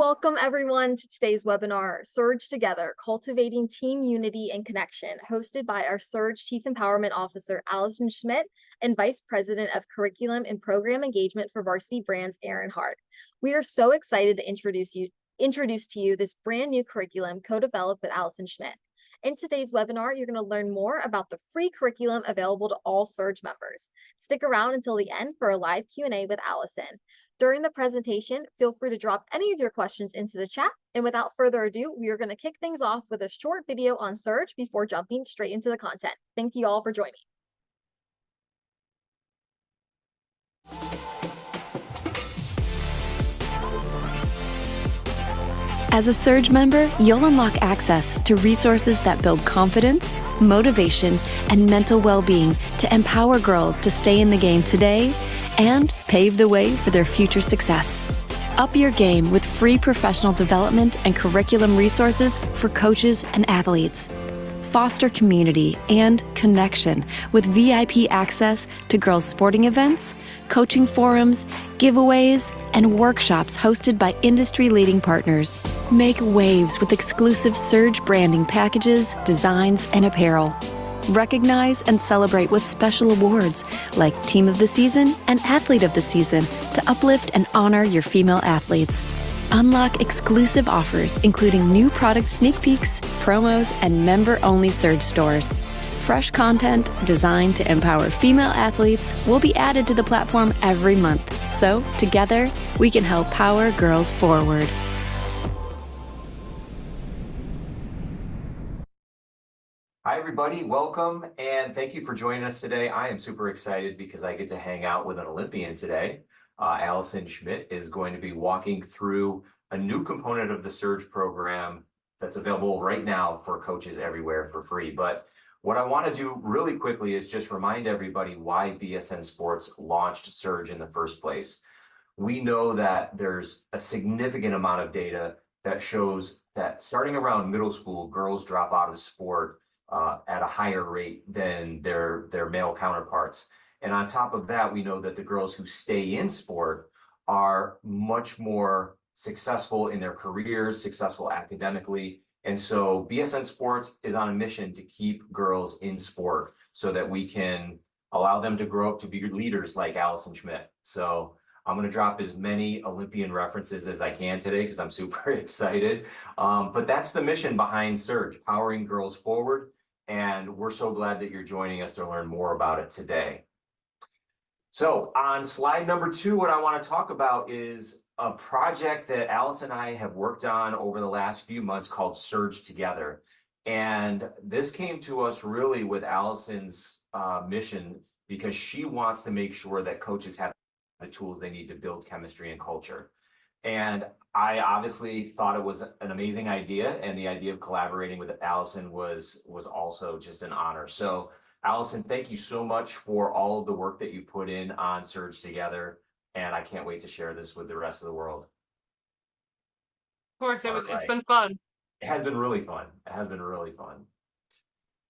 Welcome everyone to today's webinar, Surge Together, Cultivating Team Unity and Connection, hosted by our Surge Chief Empowerment Officer, Allison Schmitt, and Vice President of Curriculum and Program Engagement for Varsity Brands, Aaron Hart. We are so excited to introduce to you this brand new curriculum co-developed with Allison Schmitt. In today's webinar, you're going to learn more about the free curriculum available to all Surge members. Stick around until the end for a live Q&A with Allison. During the presentation, feel free to drop any of your questions into the chat. And without further ado, we are going to kick things off with a short video on Surge before jumping straight into the content. Thank you all for joining. As a Surge member, you'll unlock access to resources that build confidence, motivation, and mental well-being to empower girls to stay in the game today and pave the way for their future success. Up your game with free professional development and curriculum resources for coaches and athletes. Foster community and connection with VIP access to girls' sporting events, coaching forums, giveaways, and workshops hosted by industry-leading partners. Make waves with exclusive Surge branding packages, designs, and apparel. Recognize and celebrate with special awards like Team of the Season and Athlete of the Season to uplift and honor your female athletes. Unlock exclusive offers including new product sneak peeks, promos, and member-only Surge stores. Fresh content designed to empower female athletes will be added to the platform every month. So, together, we can help power girls forward. Hi, everybody. Welcome, and thank you for joining us today. I am super excited because I get to hang out with an Olympian today. Allison Schmitt is going to be walking through a new component of the Surge program that's available right now for coaches everywhere for free. But what I want to do really quickly is just remind everybody why BSN Sports launched Surge in the first place. We know that there's a significant amount of data that shows that starting around middle school, girls drop out of sport at a higher rate than their male counterparts. And on top of that, we know that the girls who stay in sport are much more successful in their careers, successful academically. And so BSN Sports is on a mission to keep girls in sport so that we can allow them to grow up to be leaders like Allison Schmitt. So I'm going to drop as many Olympian references as I can today because I'm super excited. But that's the mission behind Surge, powering girls forward. And we're so glad that you're joining us to learn more about it today. So on slide number 2, what I want to talk about is a project that Alice and I have worked on over the last few months called Surge Together. And this came to us really with Allison's mission because she wants to make sure that coaches have the tools they need to build chemistry and culture. And I obviously thought it was an amazing idea, and the idea of collaborating with Allison was also just an honor. So Allison, thank you so much for all of the work that you put in on Surge Together, and I can't wait to share this with the rest of the world. Of course, it's been fun. It has been really fun. It has been really fun.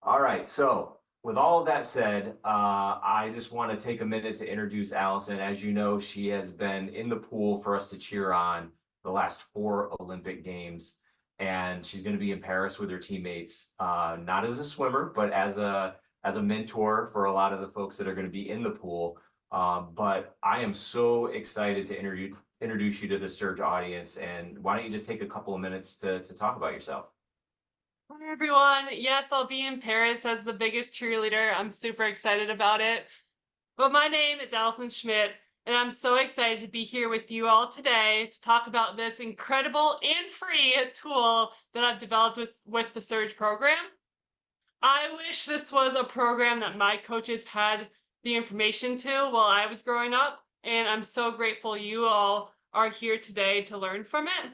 All right, so with all of that said, I just want to take a minute to introduce Allison. As you know, she has been in the pool for us to cheer on the last 4 Olympic Games, and she's going to be in Paris with her teammates, not as a swimmer, but as a mentor for a lot of the folks that are going to be in the pool. But I am so excited to introduce you to the Surge audience, and why don't you just take a couple of minutes to talk about yourself? Hi, everyone. Yes, I'll be in Paris as the biggest cheerleader. I'm super excited about it. But my name is Allison Schmitt, and I'm so excited to be here with you all today to talk about this incredible and free tool that I've developed with the Surge program. I wish this was a program that my coaches had the information to while I was growing up, and I'm so grateful you all are here today to learn from it.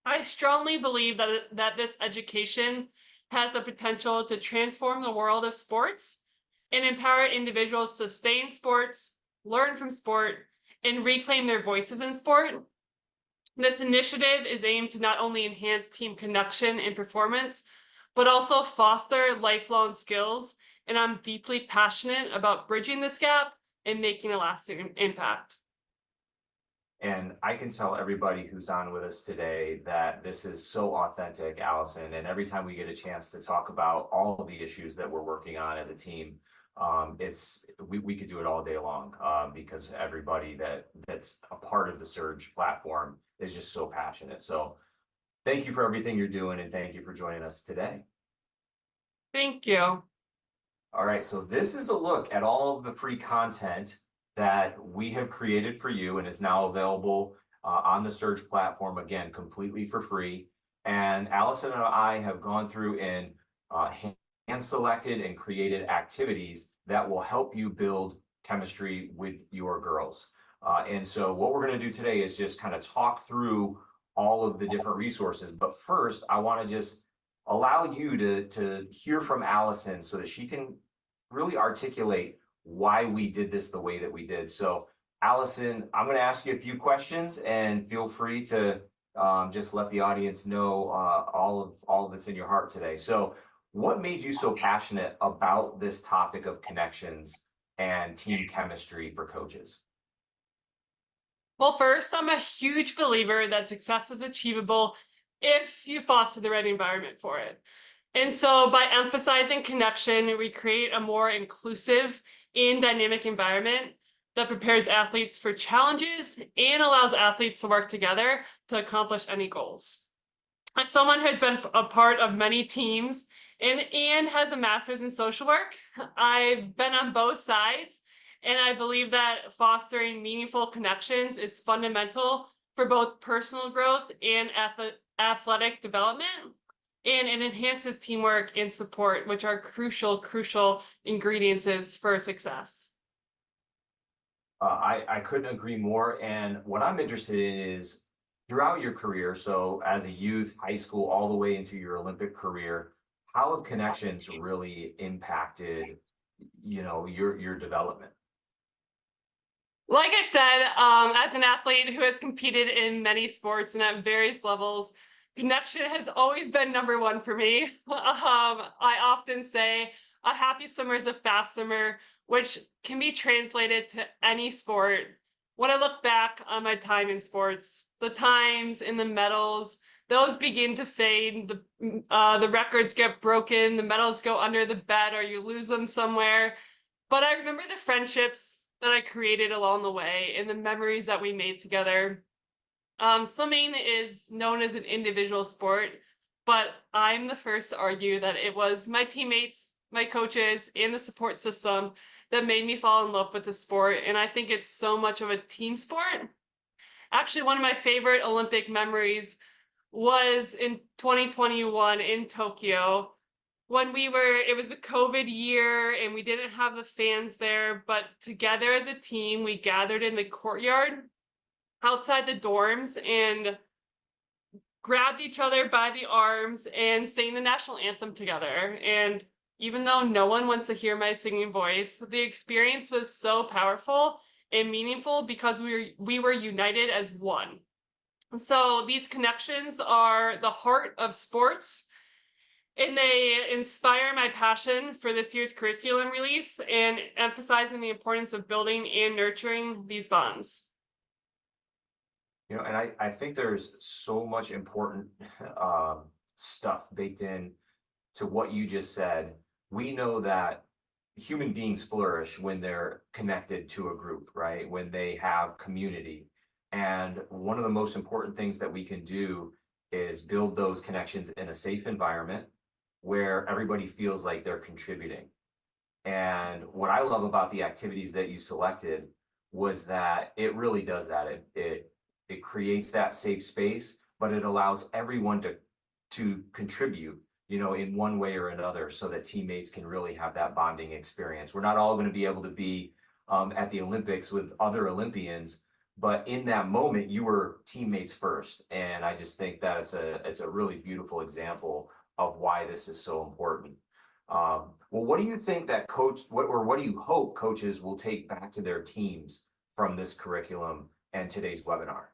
I strongly believe that this education has the potential to transform the world of sports and empower individuals to stay in sports, learn from sport, and reclaim their voices in sport. This initiative is aimed to not only enhance team connection and performance, but also foster lifelong skills, and I'm deeply passionate about bridging this gap and making a lasting impact. And I can tell everybody who's on with us today that this is so authentic, Allison. And every time we get a chance to talk about all of the issues that we're working on as a team, we could do it all day long, because everybody that's a part of the Surge platform is just so passionate. So thank you for everything you're doing, and thank you for joining us today. Thank you. All right, so this is a look at all of the free content that we have created for you and is now available on the Surge platform, again, completely for free. And Allison and I have gone through and hand-selected and created activities that will help you build chemistry with your girls. And so what we're going to do today is just kind of talk through all of the different resources. But first, I want to just allow you to hear from Allison so that she can really articulate why we did this the way that we did. So Allison, I'm going to ask you a few questions, and feel free to just let the audience know all of that's in your heart today. So what made you so passionate about this topic of connections and team chemistry for coaches? Well, first, I'm a huge believer that success is achievable if you foster the right environment for it. And so by emphasizing connection, we create a more inclusive and dynamic environment that prepares athletes for challenges and allows athletes to work together to accomplish any goals. As someone who has been a part of many teams and has a master's in social work, I've been on both sides, and I believe that fostering meaningful connections is fundamental for both personal growth and athletic development. And it enhances teamwork and support, which are crucial ingredients for success. I couldn't agree more. And what I'm interested in is throughout your career, so as a youth, high school, all the way into your Olympic career, how have connections really impacted, your development? Like I said, as an athlete who has competed in many sports and at various levels, connection has always been number one for me. I often say a happy swimmer is a fast swimmer, which can be translated to any sport. When I look back on my time in sports, the times and the medals, those begin to fade. The records get broken, the medals go under the bed, or you lose them somewhere. But I remember the friendships that I created along the way and the memories that we made together. Swimming is known as an individual sport, but I'm the first to argue that it was my teammates, my coaches, and the support system that made me fall in love with the sport. And I think it's so much of a team sport. Actually, one of my favorite Olympic memories was in 2021 in Tokyo, when it was a COVID year and we didn't have the fans there, but together as a team, we gathered in the courtyard outside the dorms and grabbed each other by the arms and sang the national anthem together. And even though no one wants to hear my singing voice, the experience was so powerful and meaningful because we were united as one. So these connections are the heart of sports, and they inspire my passion for this year's curriculum release and emphasizing the importance of building and nurturing these bonds. And I think there's so much important stuff baked in to what you just said. We know that human beings flourish when they're connected to a group, right? When they have community. And one of the most important things that we can do is build those connections in a safe environment where everybody feels like they're contributing. And what I love about the activities that you selected was that it really does that. It creates that safe space, but it allows everyone to contribute, in one way or another, so that teammates can really have that bonding experience. We're not all going to be able to be at the Olympics with other Olympians, but in that moment, you were teammates first. And I just think that it's a really beautiful example of why this is so important. Well, what do you think that what do you hope coaches will take back to their teams from this curriculum and today's webinar?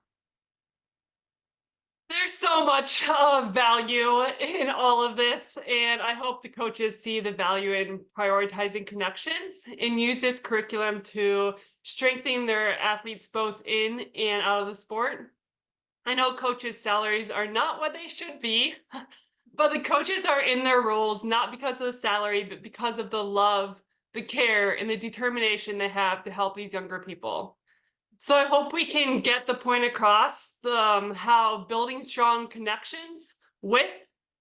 There's so much value in all of this, and I hope the coaches see the value in prioritizing connections and use this curriculum to strengthening their athletes both in and out of the sport. I know coaches' salaries are not what they should be, but the coaches are in their roles not because of the salary, but because of the love, the care, and the determination they have to help these younger people. So I hope we can get the point across how building strong connections with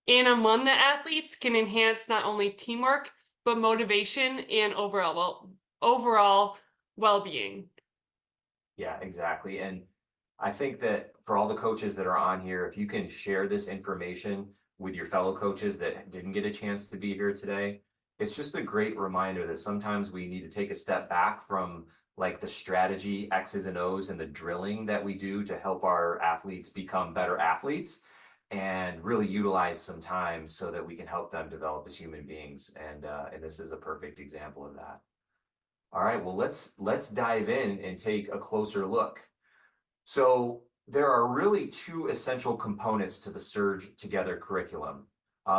and among the athletes can enhance not only teamwork, but motivation and overall well-being. Yeah, exactly. And I think that for all the coaches that are on here, if you can share this information with your fellow coaches that didn't get a chance to be here today, it's just a great reminder that sometimes we need to take a step back from like the strategy X's and O's and the drilling that we do to help our athletes become better athletes and really utilize some time so that we can help them develop as human beings. And this is a perfect example of that. All right, well, let's dive in and take a closer look. So there are really two essential components to the Surge Together curriculum.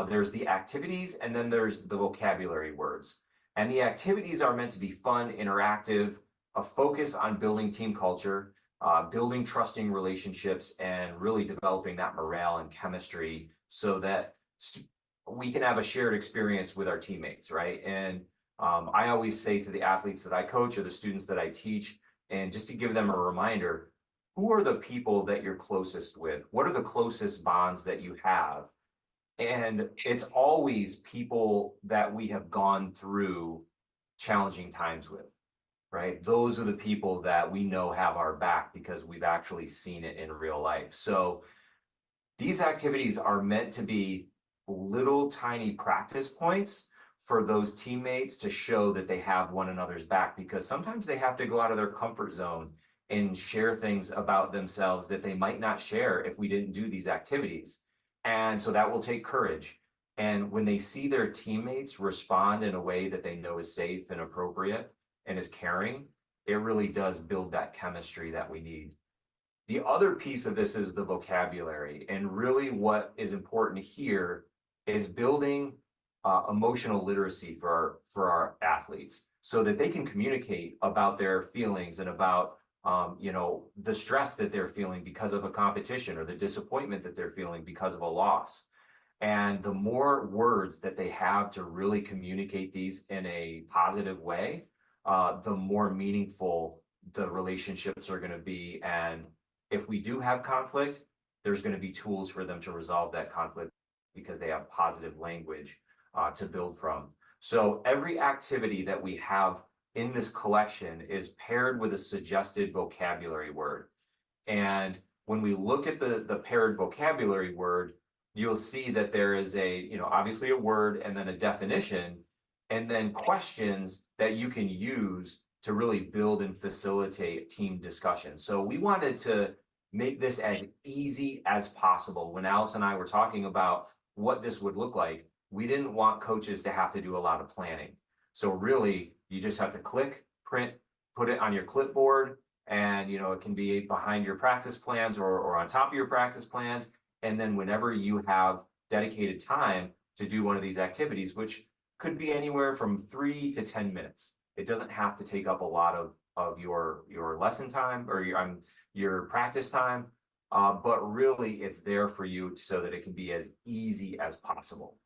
There's the activities and then there's the vocabulary words. And the activities are meant to be fun, interactive, a focus on building team culture, building trusting relationships, and really developing that morale and chemistry so that we can have a shared experience with our teammates, right? And I always say to the athletes that I coach or the students that I teach, and just to give them a reminder, who are the people that you're closest with? What are the closest bonds that you have? And it's always people that we have gone through challenging times with, right? Those are the people that we know have our back because we've actually seen it in real life. So these activities are meant to be little tiny practice points for those teammates to show that they have one another's back, because sometimes they have to go out of their comfort zone and share things about themselves that they might not share if we didn't do these activities. And so that will take courage. And when they see their teammates respond in a way that they know is safe and appropriate and is caring, it really does build that chemistry that we need. The other piece of this is the vocabulary. And really what is important here is building emotional literacy for our athletes so that they can communicate about their feelings and about the stress that they're feeling because of a competition or the disappointment that they're feeling because of a loss. And the more words that they have to really communicate these in a positive way, the more meaningful the relationships are going to be. And if we do have conflict, there's going to be tools for them to resolve that conflict because they have positive language to build from. So every activity that we have in this collection is paired with a suggested vocabulary word. And when we look at the paired vocabulary word, you'll see that there is obviously a word and then a definition and then questions that you can use to really build and facilitate team discussion. So we wanted to make this as easy as possible. When Alice and I were talking about what this would look like, we didn't want coaches to have to do a lot of planning. So really, you just have to click, print, put it on your clipboard, and it can be behind your practice plans or on top of your practice plans. And then whenever you have dedicated time to do one of these activities, which could be anywhere from 3 to 10 minutes. It doesn't have to take up a lot of your lesson time or your practice time, but really it's there for you so that it can be as easy as possible.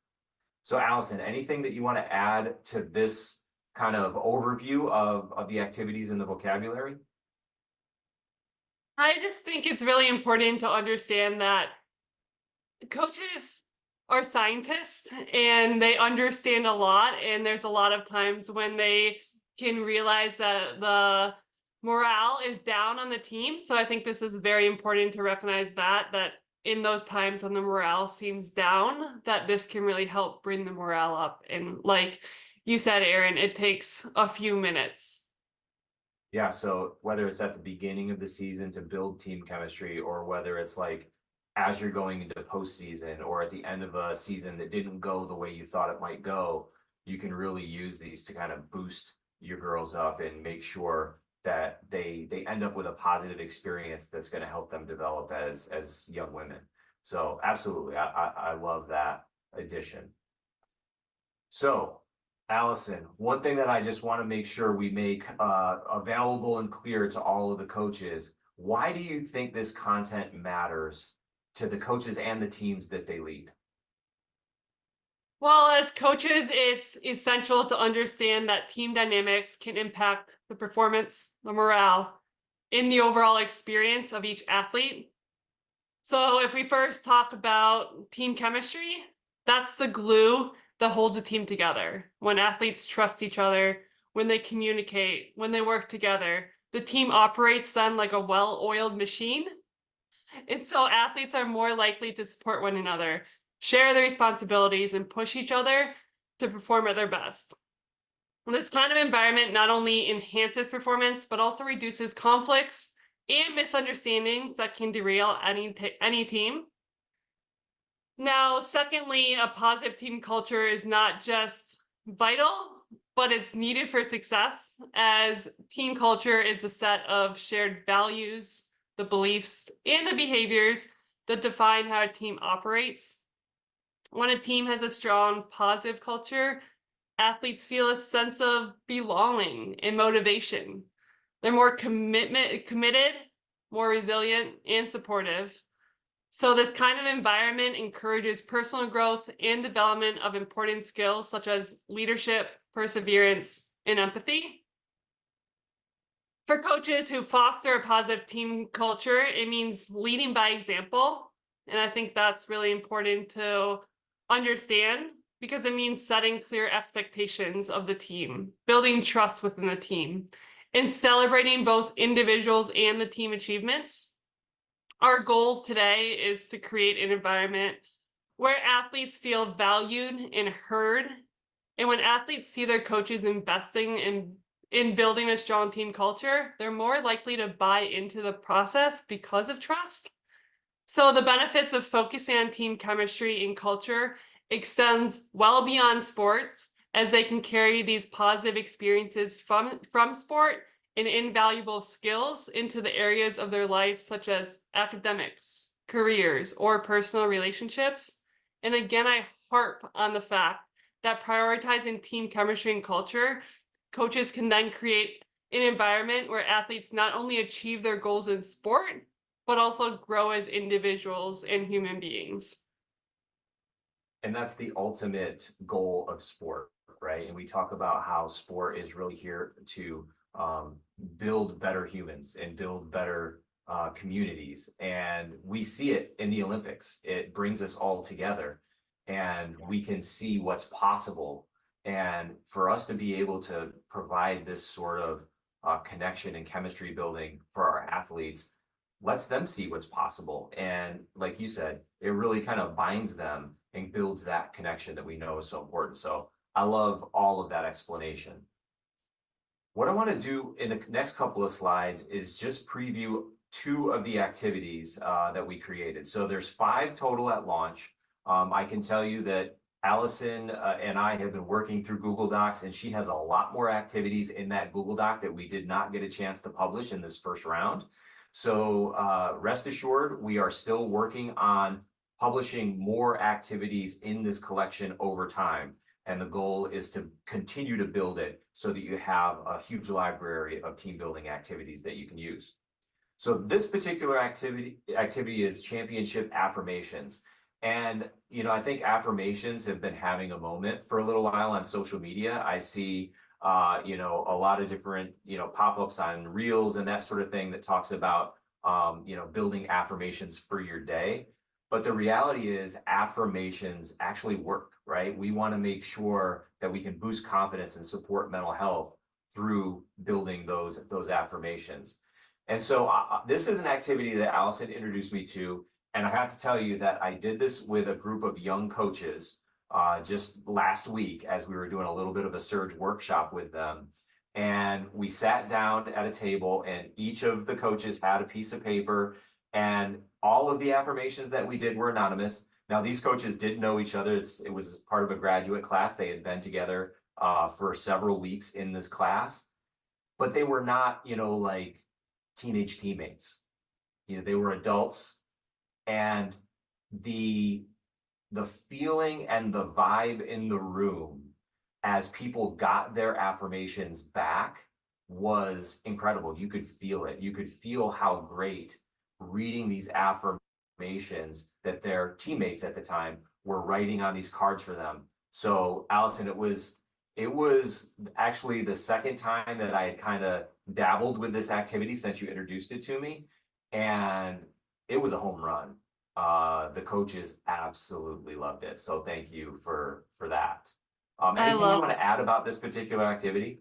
So Allison, anything that you want to add to this kind of overview of the activities in the vocabulary? I just think it's really important to understand that coaches are scientists and they understand a lot. And there's a lot of times when they can realize that the morale is down on the team. So I think this is very important to recognize that in those times when the morale seems down, that this can really help bring the morale up. And like you said, Aaron, it takes a few minutes. Yeah, so whether it's at the beginning of the season to build team chemistry, or whether it's like as you're going into postseason or at the end of a season that didn't go the way you thought it might go, you can really use these to kind of boost your girls up and make sure that they end up with a positive experience that's going to help them develop as young women. So absolutely, I love that addition. So Allison, one thing that I just want to make sure we make available and clear to all of the coaches, why do you think this content matters to the coaches and the teams that they lead? Well, as coaches, it's essential to understand that team dynamics can impact the performance, the morale, in the overall experience of each athlete. So if we first talk about team chemistry, that's the glue that holds a team together. When athletes trust each other, when they communicate, when they work together, the team operates then like a well-oiled machine. And so athletes are more likely to support one another, share their responsibilities, and push each other to perform at their best. This kind of environment not only enhances performance, but also reduces conflicts and misunderstandings that can derail any team. Now, secondly, a positive team culture is not just vital, but it's needed for success, as team culture is a set of shared values, the beliefs, and the behaviors that define how a team operates. When a team has a strong positive culture, athletes feel a sense of belonging and motivation. They're more committed, more resilient, and supportive. So this kind of environment encourages personal growth and development of important skills such as leadership, perseverance, and empathy. For coaches who foster a positive team culture, it means leading by example. And I think that's really important to understand because it means setting clear expectations of the team, building trust within the team, and celebrating both individuals and the team achievements. Our goal today is to create an environment where athletes feel valued and heard. And when athletes see their coaches investing in building a strong team culture, they're more likely to buy into the process because of trust. So the benefits of focusing on team chemistry and culture extends well beyond sports, as they can carry these positive experiences from sport and invaluable skills into the areas of their life, such as academics, careers, or personal relationships. And again, I harp on the fact that prioritizing team chemistry and culture, coaches can then create an environment where athletes not only achieve their goals in sport, but also grow as individuals and human beings. And that's the ultimate goal of sport, right? And we talk about how sport is really here to build better humans and build better communities. And we see it in the Olympics. It brings us all together and we can see what's possible. And for us to be able to provide this sort of connection and chemistry building for our athletes lets them see what's possible. And like you said, it really kind of binds them and builds that connection that we know is so important. So I love all of that explanation. What I want to do in the next couple of slides is just preview two of the activities that we created. So there's 5 total at launch. I can tell you that Allison and I have been working through Google Docs, and she has a lot more activities in that Google Doc that we did not get a chance to publish in this first round. So rest assured, we are still working on publishing more activities in this collection over time. And the goal is to continue to build it so that you have a huge library of team building activities that you can use. So this particular activity is championship affirmations. And, you know, I think affirmations have been having a moment for a little while on social media. I see, you know, a lot of different, you know, pop-ups on reels and that sort of thing that talks about, you know, building affirmations for your day. But the reality is affirmations actually work, right? We want to make sure that we can boost confidence and support mental health through building those affirmations. And so this is an activity that Allison introduced me to. And I have to tell you that I did this with a group of young coaches just last week as we were doing a little bit of a surge workshop with them. And we sat down at a table and each of the coaches had a piece of paper, and all of the affirmations that we did were anonymous. Now, these coaches didn't know each other. It was part of a graduate class. They had been together for several weeks in this class, but they were not, you know, like teenage teammates. You know, they were adults, and the feeling and the vibe in the room as people got their affirmations back was incredible. You could feel it. You could feel how great reading these affirmations that their teammates at the time were writing on these cards for them. So Allison, it was actually the second time that I had kind of dabbled with this activity since you introduced it to me, and it was a home run. The coaches absolutely loved it. So thank you for that. I Anything you love want to add about this particular activity?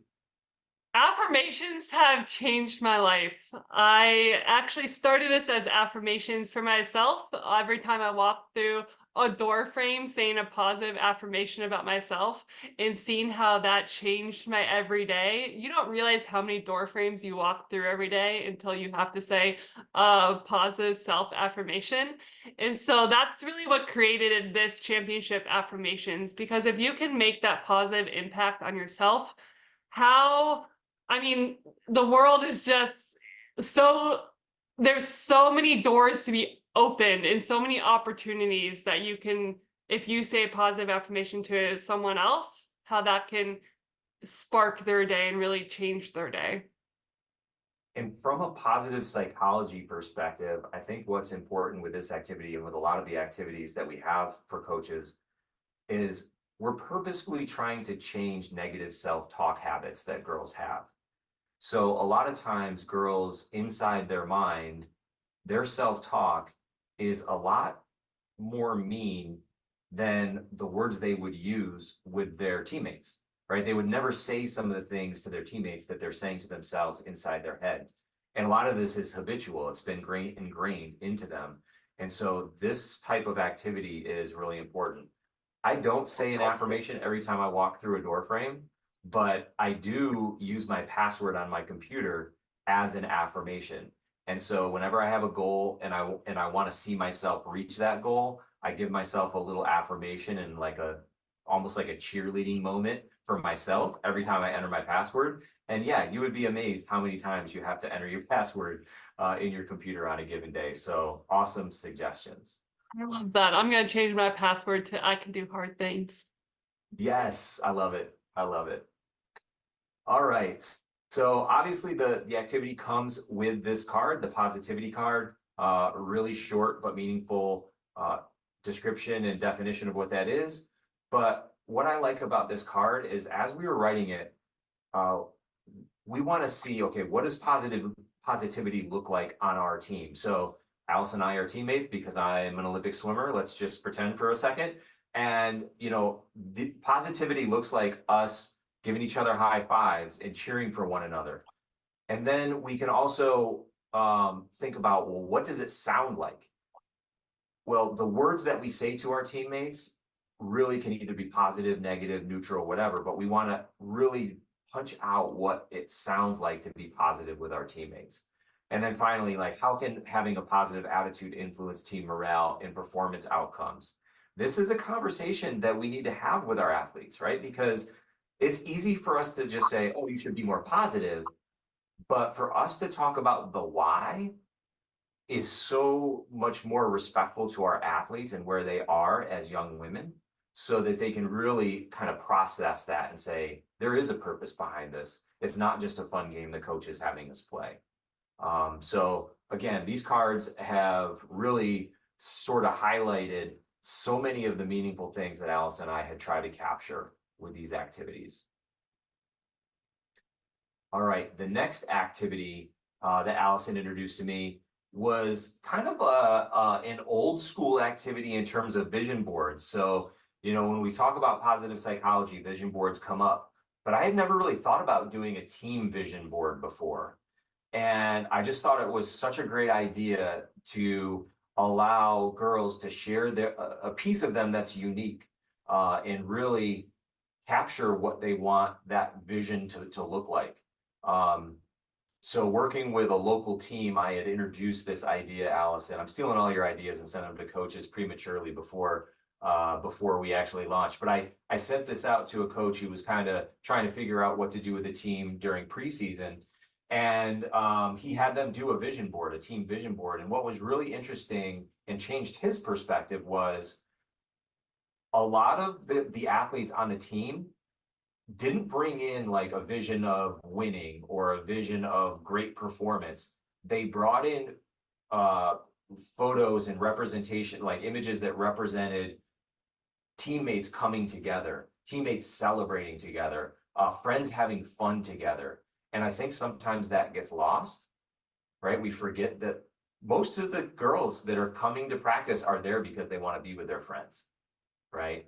Affirmations have changed my life. I actually started this as affirmations for myself. Every time I walk through a door frame, saying a positive affirmation about myself and seeing how that changed my everyday. You don't realize how many door frames you walk through every day until you have to say a positive self affirmation. And so that's really what created this championship affirmations, because if you can make that positive impact on yourself, how I mean, the world is just so there's so many doors to be opened and so many opportunities that you can, if you say a positive affirmation to someone else, how that can spark their day and really change their day. And from a positive psychology perspective, I think what's important with this activity and with a lot of the activities that we have for coaches is we're purposefully trying to change negative self-talk habits that girls have. So a lot of times girls inside their mind, their self-talk is a lot more mean than the words they would use with their teammates, right? They would never say some of the things to their teammates that they're saying to themselves inside their head. And a lot of this is habitual. It's been ingrained into them. And so this type of activity is really important. I don't say an affirmation every time I walk through a door frame, but I do use my password on my computer as an affirmation. And so whenever I have a goal and I want to see myself reach that goal, I give myself a little affirmation and like a almost like a cheerleading moment for myself every time I enter my password. And yeah, you would be amazed how many times you have to enter your password in your computer on a given day. So awesome suggestions. I love that. I'm going to change my password to I can do hard things. Yes, I love it. I love it. All right. So obviously the activity comes with this card, the positivity card, really short but meaningful description and definition of what that is. But what I like about this card is as we were writing it, we want to see, okay, what does positivity look like on our team? So Alice and I are teammates because I'm an Olympic swimmer. Let's just pretend for a second. And, the positivity looks like us giving each other high fives and cheering for one another. And then we can also think about, well, what does it sound like? Well, the words that we say to our teammates really can either be positive, negative, neutral, whatever, but we want to really punch out what it sounds like to be positive with our teammates. And then finally, like, how can having a positive attitude influence team morale and performance outcomes? This is a conversation that we need to have with our athletes, right? Because it's easy for us to just say, oh, you should be more positive. But for us to talk about the why is so much more respectful to our athletes and where they are as young women so that they can really kind of process that and say, there is a purpose behind this. It's not just a fun game the coach is having us play. So again, these cards have really sort of highlighted so many of the meaningful things that Alice and I had tried to capture with these activities. All right, the next activity that Allison introduced to me was kind of an old school activity in terms of vision boards. So, when we talk about positive psychology, vision boards come up, but I had never really thought about doing a team vision board before. And I just thought it was such a great idea to allow girls to share a piece of them that's unique and really capture what they want that vision to look like. So working with a local team, I had introduced this idea, Allison. I'm stealing all your ideas and sending them to coaches prematurely before we actually launched. But I sent this out to a coach who was kind of trying to figure out what to do with the team during preseason. And he had them do a vision board, a team vision board. And what was really interesting and changed his perspective was a lot of the athletes on the team didn't bring in like a vision of winning or a vision of great performance. They brought in photos and representation, like images that represented teammates coming together, teammates celebrating together, friends having fun together. And I think sometimes that gets lost, right? We forget that most of the girls that are coming to practice are there because they want to be with their friends, right?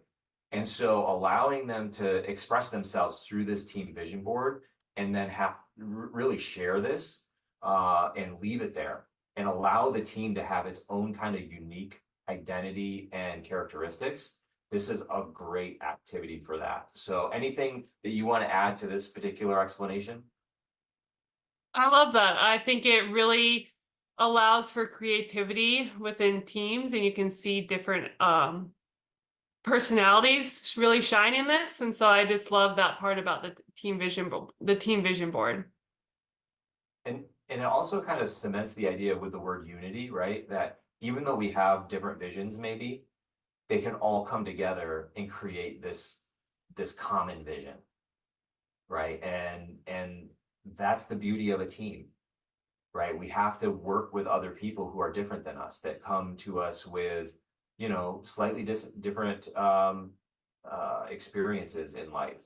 And so allowing them to express themselves through this team vision board and then have really share this and leave it there and allow the team to have its own kind of unique identity and characteristics. This is a great activity for that. So anything that you want to add to this particular explanation? I love that. I think it really allows for creativity within teams, and you can see different personalities really shine in this. And so I just love that part about the team vision board. And it also kind of cements the idea with the word unity, right? That even though we have different visions, maybe they can all come together and create this common vision, right? And that's the beauty of a team, right? We have to work with other people who are different than us, that come to us with, you know, slightly different experiences in life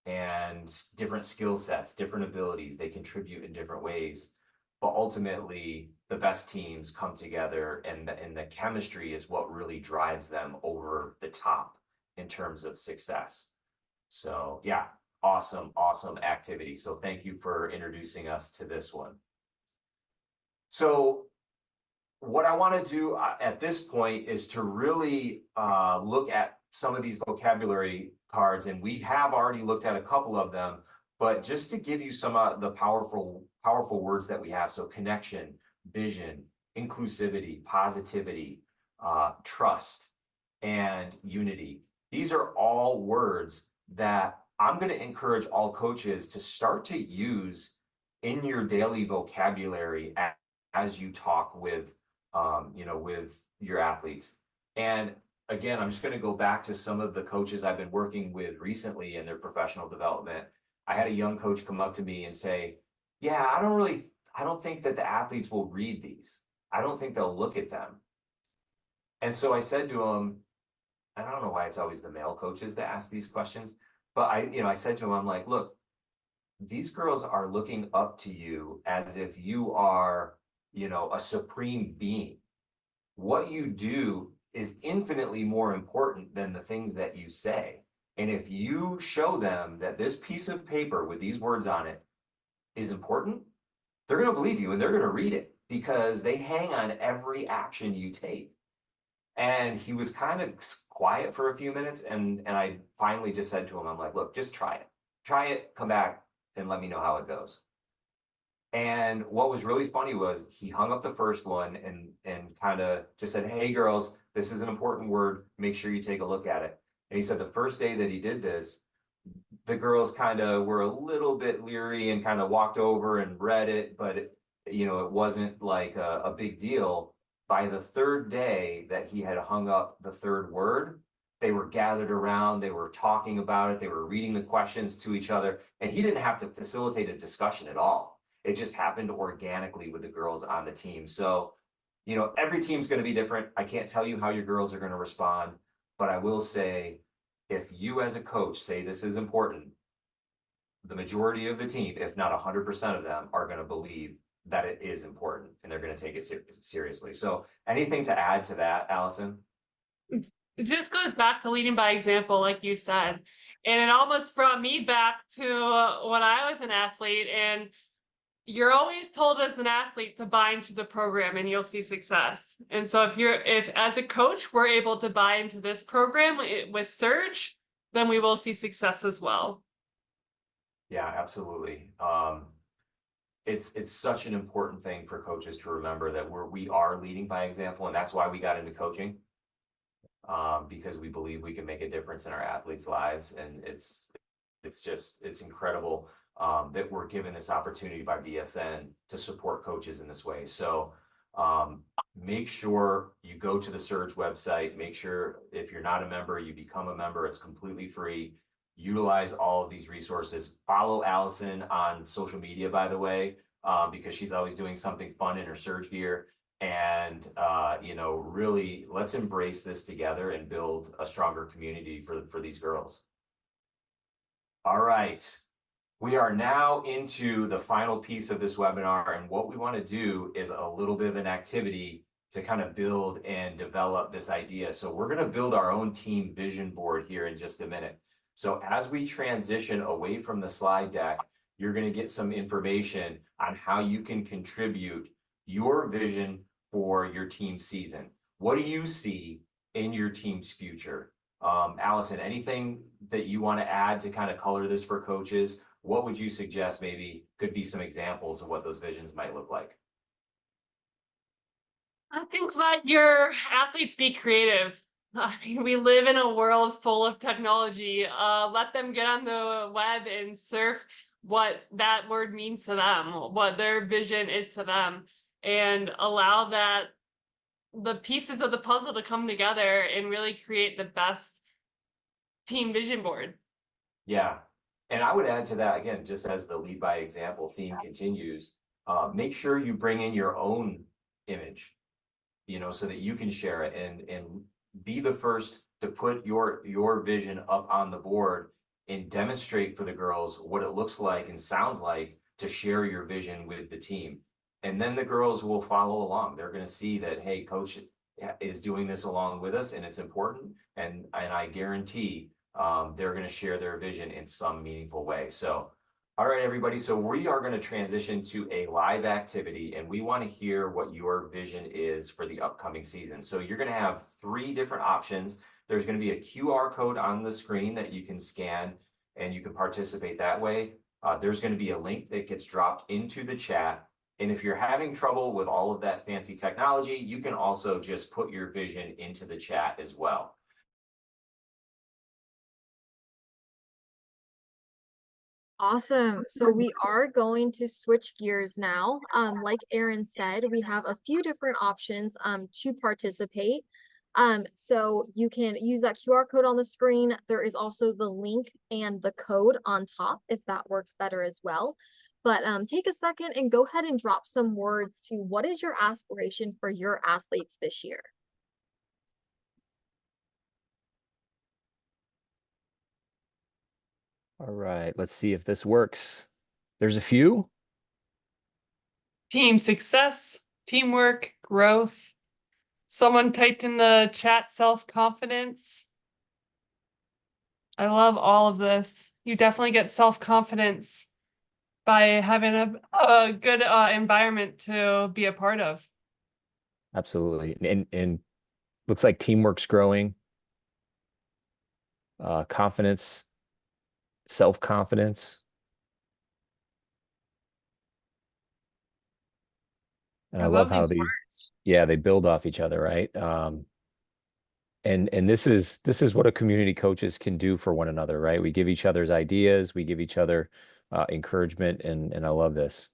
and different skill sets, different abilities. They contribute in different ways, but ultimately the best teams come together, and the chemistry is what really drives them over the top in terms of success. So yeah, awesome activity. So thank you for introducing us to this one. So what I want to do at this point is to really look at some of these vocabulary cards, and we have already looked at a couple of them, but just to give you some of the powerful words that we have. So connection, vision, inclusivity, positivity, trust, and unity. These are all words that I'm going to encourage all coaches to start to use in your daily vocabulary as you talk with with your athletes. And again, I'm just going to go back to some of the coaches I've been working with recently in their professional development. I had a young coach come up to me and say, yeah, I don't think that the athletes will read these. I don't think they'll look at them. And so I said to him, and I don't know why it's always the male coaches that ask these questions, but I said to him, I'm like, look, these girls are looking up to you as if you are, a supreme being. What you do is infinitely more important than the things that you say. And if you show them that this piece of paper with these words on it is important, they're going to believe you and they're going to read it because they hang on every action you take. And he was kind of quiet for a few minutes. And I finally just said to him, I'm like, look, just try it, come back and let me know how it goes. And what was really funny was he hung up the first one and kind of just said, hey girls, this is an important word. Make sure you take a look at it. And he said the first day that he did this, the girls kind of were a little bit leery and kind of walked over and read it, but it wasn't like a big deal. By the third day that he had hung up the third word, they were gathered around, they were talking about it, they were reading the questions to each other, and he didn't have to facilitate a discussion at all. It just happened organically with the girls on the team. So, every team's going to be different. I can't tell you how your girls are going to respond, but I will say, if you as a coach say this is important, the majority of the team, if not 100% of them, are going to believe that it is important and they're going to take it seriously. So anything to add to that, Allison? It just goes back to leading by example, like you said. And it almost brought me back to when I was an athlete, and you're always told as an athlete to buy into the program and you'll see success. And so if as a coach, we're able to buy into this program with Surge, then we will see success as well. Yeah, absolutely. It's such an important thing for coaches to remember that we are leading by example, and that's why we got into coaching, because we believe we can make a difference in our athletes' lives, and it's incredible that we're given this opportunity by BSN to support coaches in this way. So make sure you go to the Surge website. Make sure if you're not a member, you become a member. It's completely free. utilize all of these resources. Follow Allison on social media, by the way, because she's always doing something fun in her surge gear. And, really let's embrace this together and build a stronger community for these girls. All right. We are now into the final piece of this webinar, and what we want to do is a little bit of an activity to kind of build and develop this idea. So we're going to build our own team vision board here in just a minute. So as we transition away from the slide deck, you're going to get some information on how you can contribute your vision for your team season. What do you see in your team's future? Allison, anything that you want to add to kind of color this for coaches? What would you suggest maybe could be some examples of what those visions might look like? I think let your athletes be creative. We live in a world full of technology. Let them get on the web and surf what that word means to them, what their vision is to them, and allow the pieces of the puzzle to come together and really create the best team vision board. Yeah. And I would add to that, again, just as the lead by example theme continues, make sure you bring in your own image, so that you can share it and be the first to put your vision up on the board and demonstrate for the girls what it looks like and sounds like to share your vision with the team. And then the girls will follow along. They're going to see that, hey, coach is doing this along with us and it's important. And I guarantee they're going to share their vision in some meaningful way. So, all right, everybody. So we are going to transition to a live activity, and we want to hear what your vision is for the upcoming season. So you're going to have 3 different options. There's going to be a QR code on the screen that you can scan, and you can participate that way. There's going to be a link that gets dropped into the chat. And if you're having trouble with all of that fancy technology, you can also just put your vision into the chat as well. Awesome. So we are going to switch gears now. Like Aaron said, we have a few different options to participate. So you can use that QR code on the screen. There is also the link and the code on top if that works better as well. But take a second and go ahead and drop some words to what is your aspiration for your athletes this year? All right, let's see if this works. There's a few. Team success, teamwork, growth. Someone typed in the chat self-confidence. I love all of this. You definitely get self-confidence by having a good environment to be a part of. Absolutely. And looks like teamwork's growing. Confidence, self-confidence. And I love how these words. Yeah, they build off each other, right? And this is what a community coaches can do for one another, right? We give each other's ideas, we give each other encouragement, and I love this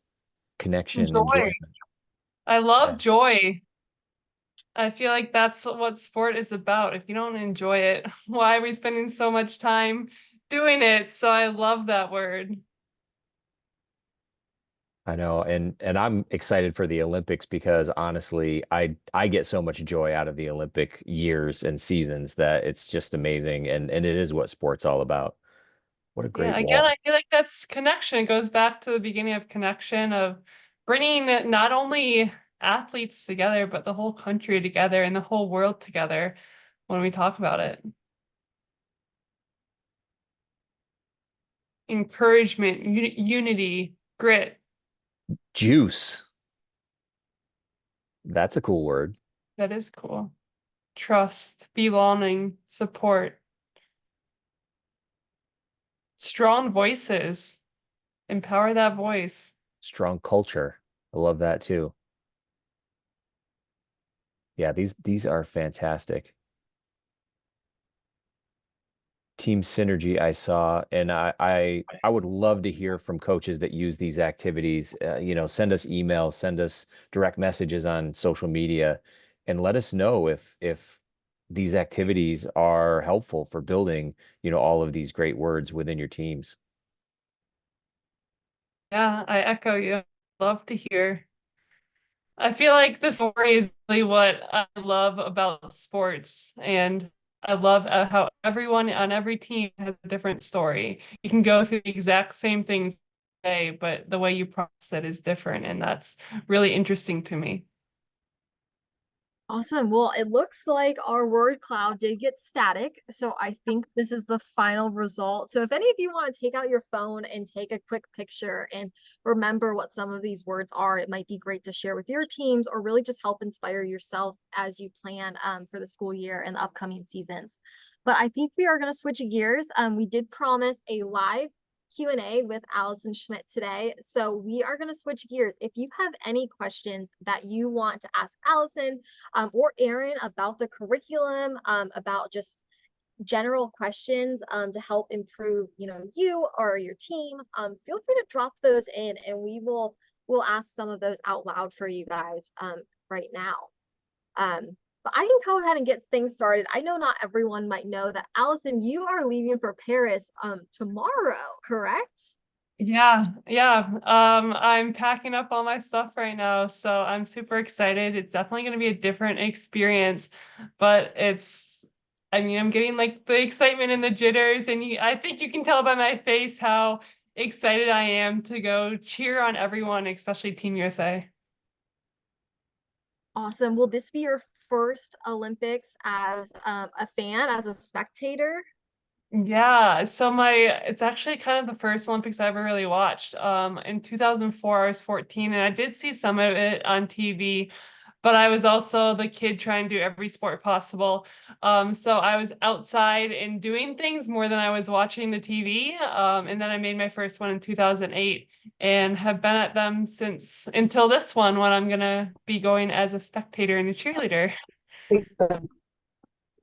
connection. Joy. I love joy. I feel like that's what sport is about. If you don't enjoy it, why are we spending so much time doing it? So I love that word. I know, and I'm excited for the Olympics because honestly, I get so much joy out of the Olympic years and seasons that it's just amazing, and it is what sport's all about. What a great wall. Again, I feel like that's connection. It goes back to the beginning of connection, of bringing not only athletes together, but the whole country together and the whole world together when we talk about it. Encouragement, unity, grit. Juice. That's a cool word. That is cool. Trust, belonging, support. Strong voices. Empower that voice. Strong culture. I love that too. Yeah, these are fantastic. Team synergy I saw, and I would love to hear from coaches that use these activities. Send us emails, send us direct messages on social media, and let us know if these activities are helpful for building, all of these great words within your teams. Yeah, I echo you. Love to hear. I feel like the story is really what I love about sports. And I love how everyone on every team has a different story. You can go through the exact same things today, but the way you process it is different. And that's really interesting to me. Awesome. Well, it looks like our word cloud did get static, so I think this is the final result. So if any of you want to take out your phone and take a quick picture and remember what some of these words are, it might be great to share with your teams or really just help inspire yourself as you plan for the school year and the upcoming seasons. But I think we are going to switch gears. We did promise a live Q&A with Allison Schmitt today. So we are going to switch gears. If you have any questions that you want to ask Allison or Aaron about the curriculum, about just general questions to help improve, you or your team, feel free to drop those in and we'll ask some of those out loud for you guys right now. But I can go ahead and get things started. I know not everyone might know that Allison, you are leaving for Paris tomorrow, correct? Yeah. I'm packing up all my stuff right now, so I'm super excited. It's definitely going to be a different experience, but I'm getting like the excitement and the jitters, and I think you can tell by my face how excited I am to go cheer on everyone, especially Team USA. Awesome. Will this be your first Olympics as a fan, as a spectator? Yeah, so it's actually kind of the first Olympics I ever really watched. In 2004, I was 14, and I did see some of it on TV, but I was also the kid trying to do every sport possible. So I was outside and doing things more than I was watching the TV. And then I made my first one in 2008 and have been at them since until this one when I'm gonna be going as a spectator and a cheerleader.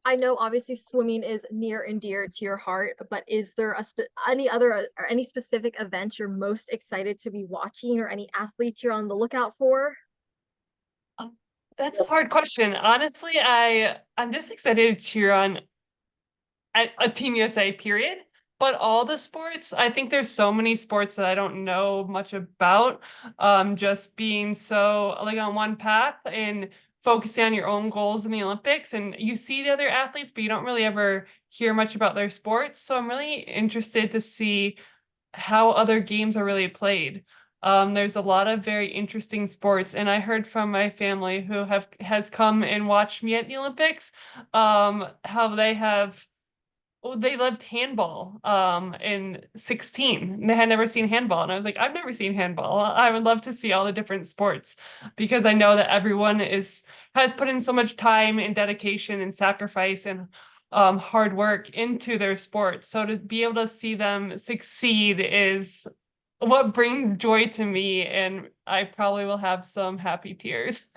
I know obviously swimming is near and dear to your heart, but is there any other or any specific events you're most excited to be watching or any athletes you're on the lookout for? That's a hard question. Honestly, I'm just excited to cheer on a Team USA, period. But all the sports, I think there's so many sports that I don't know much about. Just being so like on one path and focusing on your own goals in the Olympics. And you see the other athletes, but you don't really ever hear much about their sports. So I'm really interested to see how other games are really played. There's a lot of very interesting sports, and I heard from my family who has come and watched me at the Olympics, how they loved handball in 16. They had never seen handball. And I was like, I've never seen handball. I would love to see all the different sports because I know that everyone has put in so much time and dedication and sacrifice and hard work into their sport. So to be able to see them succeed is what brings joy to me. And I probably will have some happy tears.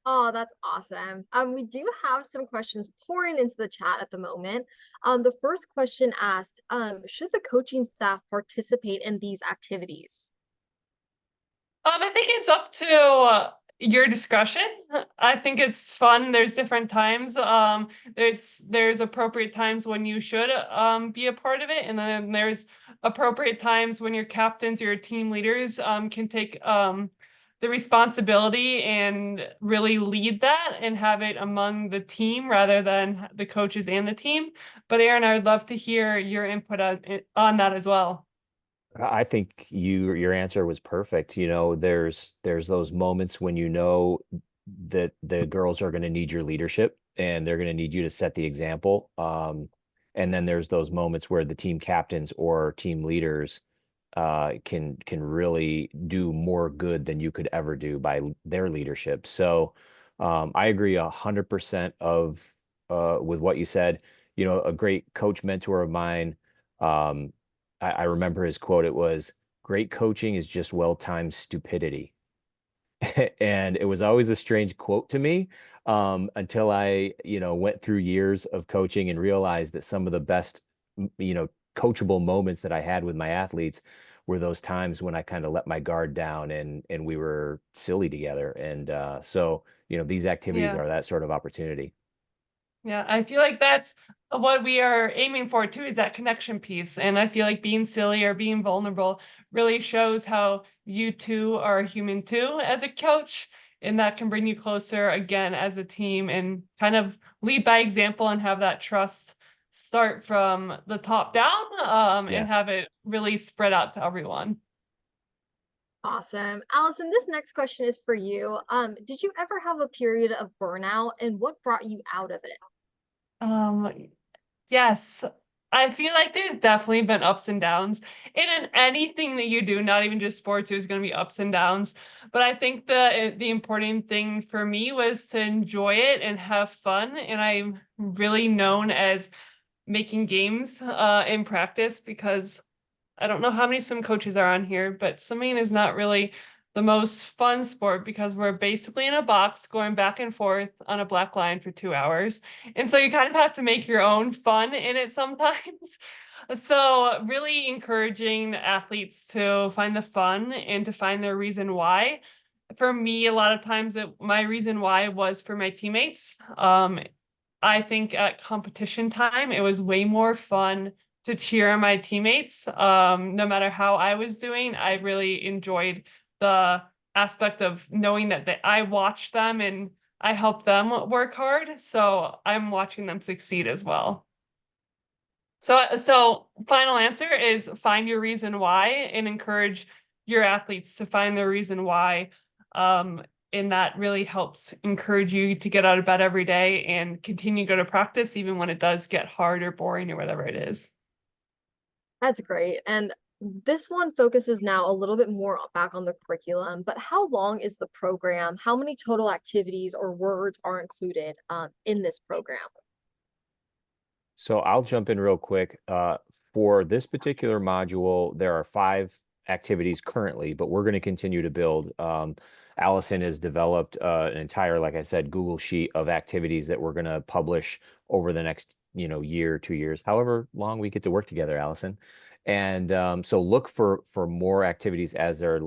Oh, that's awesome. We do have some questions pouring into the chat at the moment. The first question asked, should the coaching staff participate in these activities? I think it's up to your discretion. I think it's fun. There's different times. There's appropriate times when you should be a part of it, and then there's appropriate times when your captains or your team leaders can take the responsibility and really lead that and have it among the team rather than the coaches and the team. But Aaron, I would love to hear your input on that as well. I think your answer was perfect. There's those moments when that the girls are going to need your leadership and they're going to need you to set the example. And then there's those moments where the team captains or team leaders can really do more good than you could ever do by their leadership. So I agree 100% with what you said. A great coach mentor of mine. I remember his quote. It was, "Great coaching is just well-timed stupidity." And it was always a strange quote to me until I, went through years of coaching and realized that some of the best, coachable moments that I had with my athletes were those times when I kind of let my guard down and we were silly together. And so, these activities Yeah. are that sort of opportunity. Yeah, I feel like that's what we are aiming for too is that connection piece. And I feel like being silly or being vulnerable really shows how you two are human too as a coach. And that can bring you closer again as a team and kind of lead by example and have that trust start from the top down Yeah. and have it really spread out to everyone. Awesome. Allison, this next question is for you. Did you ever have a period of burnout and what brought you out of it? Um, Yes. I feel like there's definitely been ups and downs. And in anything that you do, not even just sports, there's going to be ups and downs. But I think the important thing for me was to enjoy it and have fun. And I'm really known as making games in practice because I don't know how many swim coaches are on here, but swimming is not really the most fun sport because we're basically in a box going back and forth on a black line for 2 hours. And so you kind of have to make your own fun in it sometimes. So really encouraging athletes to find the fun and to find their reason why. For me, a lot of times my reason why was for my teammates. I think at competition time, it was way more fun to cheer on my teammates. No matter how I was doing, I really enjoyed the aspect of knowing that I watched them and I helped them work hard. So I'm watching them succeed as well. So final answer is find your reason why and encourage your athletes to find their reason why. Um, and that really helps encourage you to get out of bed every day and continue to go to practice, even when it does get hard or boring or whatever it is. That's great. And this one focuses now a little bit more back on the curriculum, but how long is the program? How many total activities or words are included in this program? So I'll jump in real quick. For this particular module, there are 5 activities currently, but we're going to continue to build. Allison has developed an entire, like I said, Google sheet of activities that we're going to publish over the next, year, 2 years, however long we get to work together, Allison. And so look for more activities as they're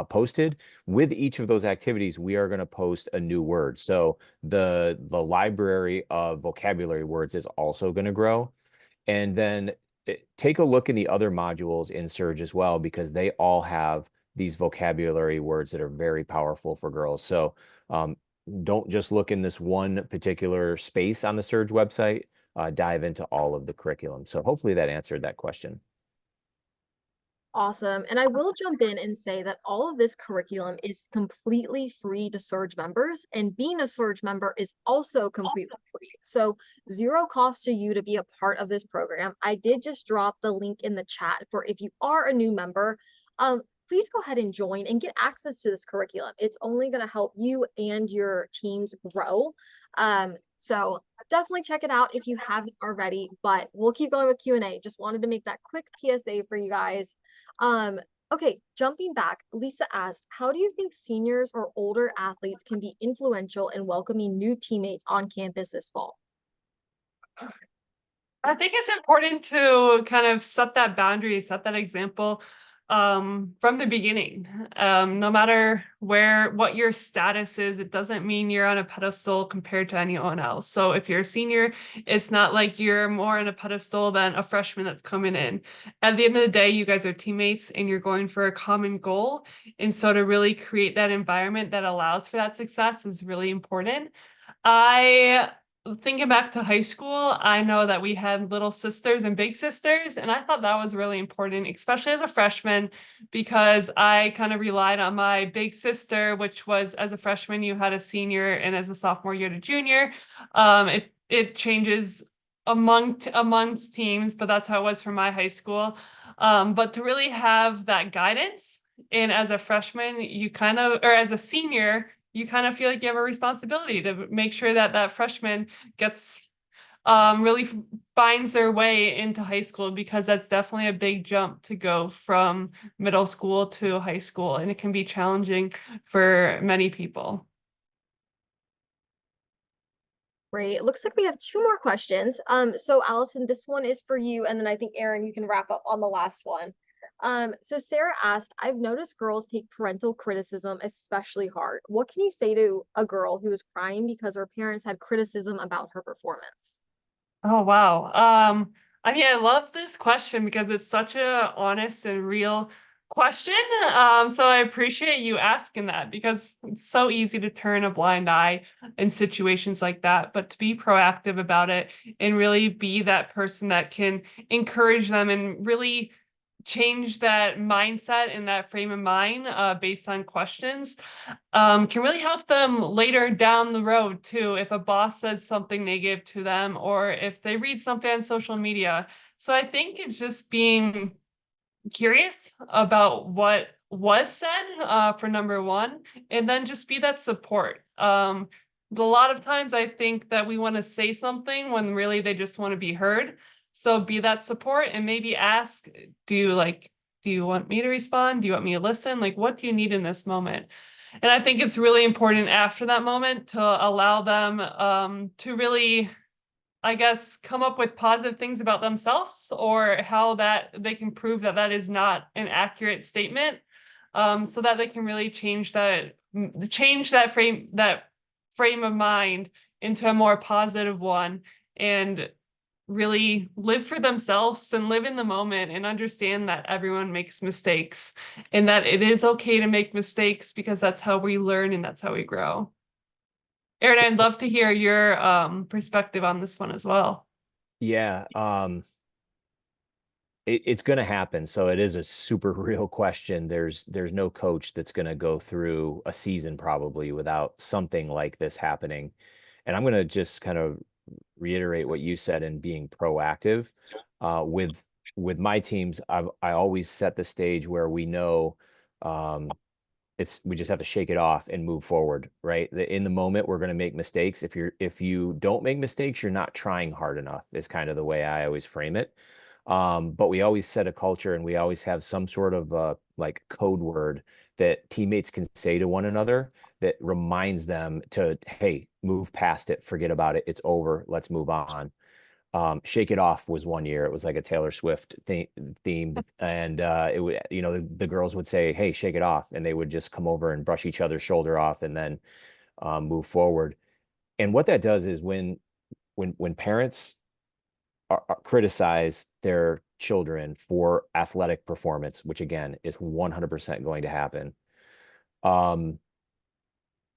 posted. With each of those activities, we are going to post a new word. So the library of vocabulary words is also going to grow. And then take a look in the other modules in Surge as well, because they all have these vocabulary words that are very powerful for girls. So don't just look in this one particular space on the Surge website, dive into all of the curriculum. So hopefully that answered that question. Awesome. And I will jump in and say that all of this curriculum is completely free to Surge members, and being a Surge member is also completely free. So zero cost to you to be a part of this program. I did just drop the link in the chat for if you are a new member, please go ahead and join and get access to this curriculum. It's only going to help you and your teams grow. So definitely check it out if you haven't already, but we'll keep going with Q&A. Just wanted to make that quick PSA for you guys. Okay, jumping back, Lisa asked, how do you think seniors or older athletes can be influential in welcoming new teammates on campus this fall? I think it's important to kind of set that boundary, set that example from the beginning. No matter what your status is, it doesn't mean you're on a pedestal compared to anyone else. So if you're a senior, it's not like you're more on a pedestal than a freshman that's coming in. At the end of the day, you guys are teammates and you're going for a common goal. And so to really create that environment that allows for that success is really important. Thinking back to high school, I know that we had little sisters and big sisters, and I thought that was really important, especially as a freshman, because I kind of relied on my big sister, which was as a freshman, you had a senior, and as a sophomore, you had a junior. It changes amongst teams, but that's how it was for my high school. But to really have that guidance, and as a freshman, or as a senior, you kind of feel like you have a responsibility to make sure that that freshman gets really finds their way into high school, because that's definitely a big jump to go from middle school to high school, and it can be challenging for many people. Great. It looks like we have 2 more questions. So Allison, this one is for you, and then I think Aaron, you can wrap up on the last one. So Sarah asked, I've noticed girls take parental criticism especially hard. What can you say to a girl who is crying because her parents had criticism about her performance? Oh, wow. I mean, I love this question because it's such a honest and real question. So I appreciate you asking that because it's so easy to turn a blind eye in situations like that, but to be proactive about it and really be that person that can encourage them and really change that mindset and that frame of mind based on questions can really help them later down the road too if a boss says something negative to them or if they read something on social media. So I think it's just being curious about what was said for number one, and then just be that support. A lot of times I think that we want to say something when really they just want to be heard. So be that support and maybe ask, do you want me to respond? Do you want me to listen? Like, what do you need in this moment? And I think it's really important after that moment to allow them to really, I guess, come up with positive things about themselves or how that they can prove that that is not an accurate statement, so that they can really change that frame of mind into a more positive one and really live for themselves and live in the moment and understand that everyone makes mistakes and that it is okay to make mistakes because that's how we learn and that's how we grow. Aaron, I'd love to hear your perspective on this one as well. Yeah, it's going to happen. So it is a super real question. There's no coach that's going to go through a season probably without something like this happening. And I'm going to just kind of reiterate what you said in being proactive. With my teams, I always set the stage where we know we just have to shake it off and move forward, right? In the moment, we're going to make mistakes. If you don't make mistakes, you're not trying hard enough, is kind of the way I always frame it. But we always set a culture and we always have some sort of like code word that teammates can say to one another that reminds them to, hey, move past it, forget about it, it's over, let's move on. Shake It Off was one year. It was like a Taylor Swift themed, and it would, the girls would say, "Hey, shake it off," and they would just come over and brush each other's shoulder off, and then move forward. And what that does is when parents criticize their children for athletic performance, which again is 100% going to happen, um,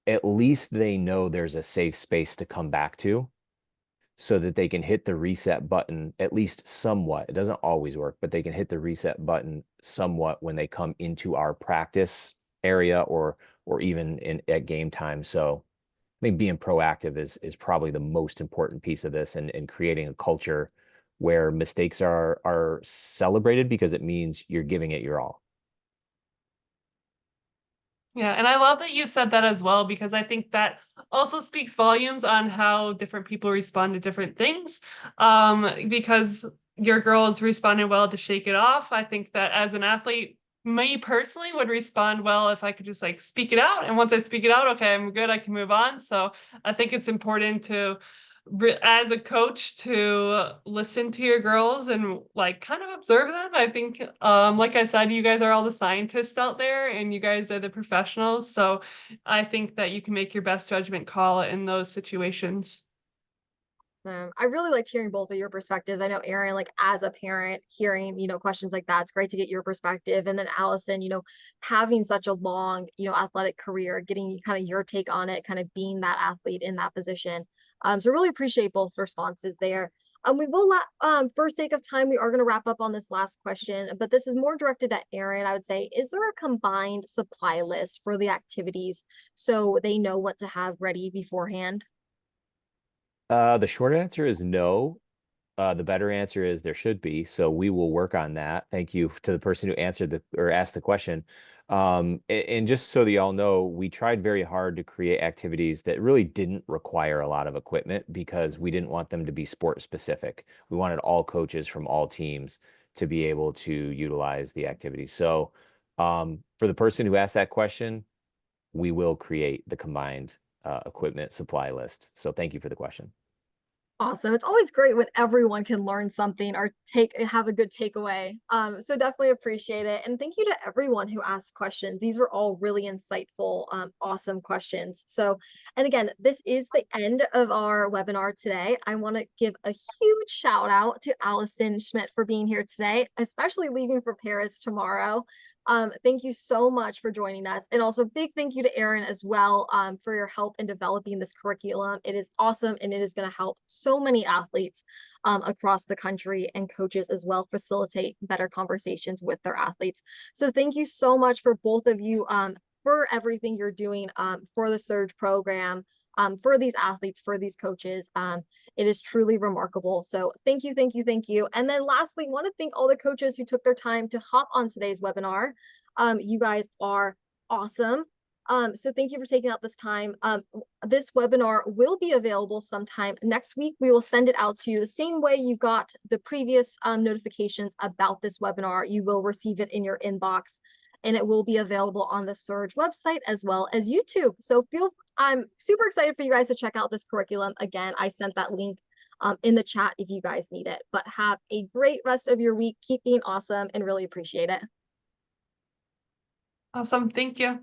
at least they know there's a safe space to come back to so that they can hit the reset button at least somewhat. It doesn't always work, but they can hit the reset button somewhat when they come into our practice area or even at game time. So I think being proactive is probably the most important piece of this and creating a culture where mistakes are celebrated because it means you're giving it your all. Yeah, and I love that you said that as well, because I think that also speaks volumes on how different people respond to different things. Because your girls responded well to Shake It Off. I think that as an athlete, me personally would respond well if I could just like speak it out. And once I speak it out, okay, I'm good, I can move on. So I think it's important to as a coach to listen to your girls and like kind of observe them. I think like I said, you guys are all the scientists out there and you guys are the professionals, so I think that you can make your best judgment call in those situations. I really liked hearing both of your perspectives. I know Aaron, like as a parent, hearing, questions like that, it's great to get your perspective. And then Allison, having such a long, athletic career, getting kind of your take on it, kind of being that athlete in that position. So really appreciate both responses there. We will for sake of time, we are going to wrap up on this last question, but this is more directed at Aaron. I would say, is there a combined supply list for the activities so they know what to have ready beforehand? The short answer is no. The better answer is there should be. So we will work on that. Thank you to the person who answered or asked the question. And just so that y'all know, we tried very hard to create activities that really didn't require a lot of equipment because we didn't want them to be sport specific. We wanted all coaches from all teams to be able to utilize the activities. So for the person who asked that question, we will create the combined equipment supply list. So thank you for the question. Awesome. It's always great when everyone can learn something or have a good takeaway. So definitely appreciate it. And thank you to everyone who asked questions. These were all really insightful, awesome questions. So, and again, this is the end of our webinar today. I want to give a huge shout out to Allison Schmitt for being here today, especially leaving for Paris tomorrow. Thank you so much for joining us. And also big thank you to Erin as well for your help in developing this curriculum. It is awesome and it is going to help so many athletes across the country and coaches as well facilitate better conversations with their athletes. So thank you so much for both of you for everything you're doing for the Surge program. For these athletes, for these coaches. It is truly remarkable. So thank you, thank you, thank you. And then lastly, want to thank all the coaches who took their time to hop on today's webinar. You guys are awesome. So thank you for taking out this time. This webinar will be available sometime next week. We will send it out to you the same way you got the previous notifications about this webinar. You will receive it in your inbox. And it will be available on the Surge website as well as YouTube. So I'm super excited for you guys to check out this curriculum. Again, I sent that link in the chat if you guys need it. But have a great rest of your week. Keep being awesome and really appreciate it. Awesome. Thank you.